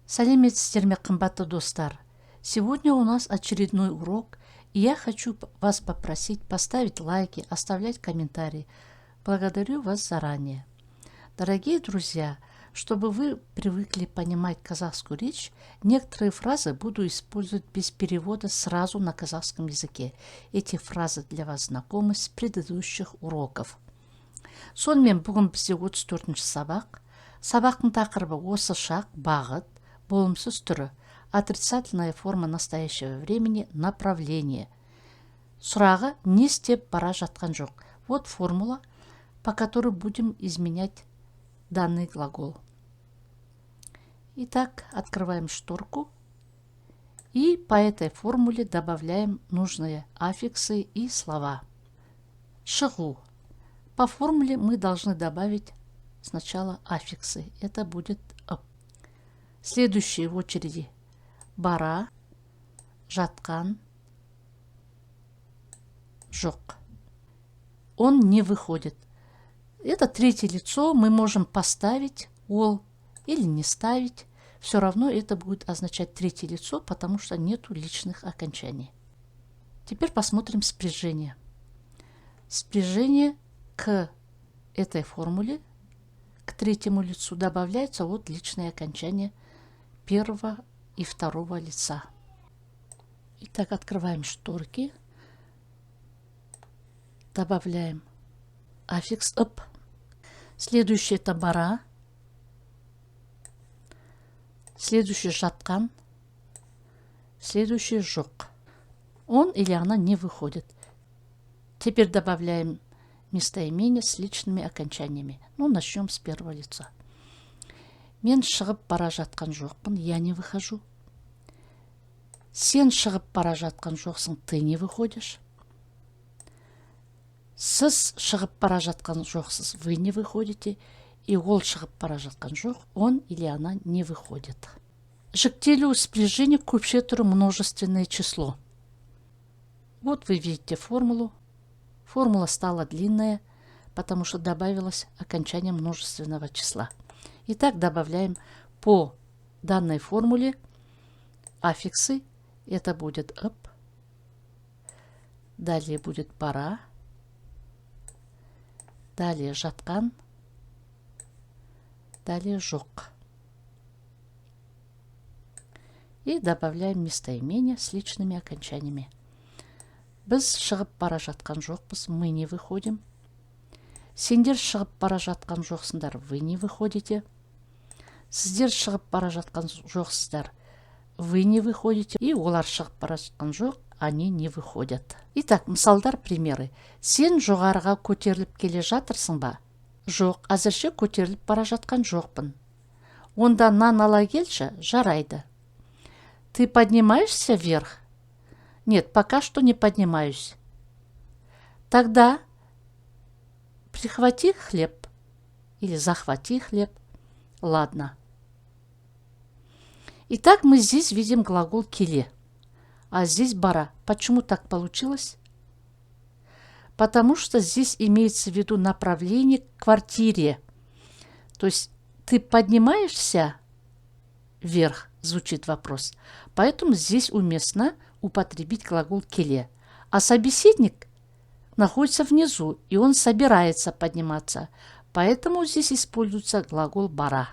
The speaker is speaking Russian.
Сәлеметсіздер ме, қымбатты достар? Сегодня у нас очередной урок, и я хочу вас попросить поставить лайки, оставлять комментарии. Благодарю вас заранее. Дорогие друзья, чтобы вы привыкли понимать казахскую речь, некоторые фразы буду использовать без перевода сразу на казахском языке. Эти фразы для вас знакомы с предыдущих уроков. Сонымен бүгін бізде 34-ші сабақ. Сабақтың тақырыбы осы шақ, бағыт, болымсыз түрі, отрицательная форма настоящего времени, направление. Сұрағы не істеп бара жатқан жоқ. Вот формула, по которой будем изменять данный глагол. Итак, открываем шторку и по этой формуле добавляем нужные аффиксы и слова. Шығу. По формуле мы должны добавить сначала аффиксы. Это будет «ып». Следующие в очереди бара, жатқан, жоқ. Он не выходит. Это третье лицо, мы можем поставить ол или не ставить. Все равно это будет означать третье лицо, потому что нету личных окончаний. Теперь посмотрим спряжение. Спряжение к этой формуле, к третьему лицу добавляется вот личные окончания первого и второго лица. Итак, открываем шторки, добавляем аффикс «ып». Следующий это бара, следующий жатқан, следующий жоқ. Он или она не выходит. Теперь добавляем местоимение с личными окончаниями. Начнем с первого лица. Мен шығып бара жатқан жоқпын, я не выхожу. Сен шығып бара жатқан жоқсың, ты не выходишь. Сіз шығып бара жатқан жоқсыз, вы не выходите. И ол шығып бара жатқан жоқ, он или она не выходит. Жіктелу спряжение көпше түрі множественное число. Вот вы видите формулу. Формула стала длинная, потому что добавилось окончание множественного числа. Итак, добавляем по данной формуле аффиксы. Это будет «ып», далее будет «бара», далее «жатқан», далее «жоқ». И добавляем местоимение с личными окончаниями. Біз шығып бара жатқан жоқпыз, мы не выходим. Сендер шығып бара жатқан жоқсыңдар, вы не выходите. Сіздер шығып бара жатқан жоқсыздар, вы не выходите. И олар шығып бара жатқан жоқ, они не выходят. Итак, мысалдар, примеры. Сен жоғарыға көтеріліп келе жатырсың ба? Жоқ, әзірше көтеріліп бара жатқан жоқпын. Онда нан ала келші, жарайды. Ты поднимаешься вверх? Нет, пока что не поднимаюсь. Тогда прихвати хлеб или захвати хлеб. Ладно. Итак, мы здесь видим глагол келе, а здесь бара. Почему так получилось? Потому что здесь имеется в виду направление к квартире. То есть ты поднимаешься вверх, звучит вопрос. Поэтому здесь уместно употребить глагол келе. А собеседник находится внизу, и он собирается подниматься. Поэтому здесь используется глагол бара.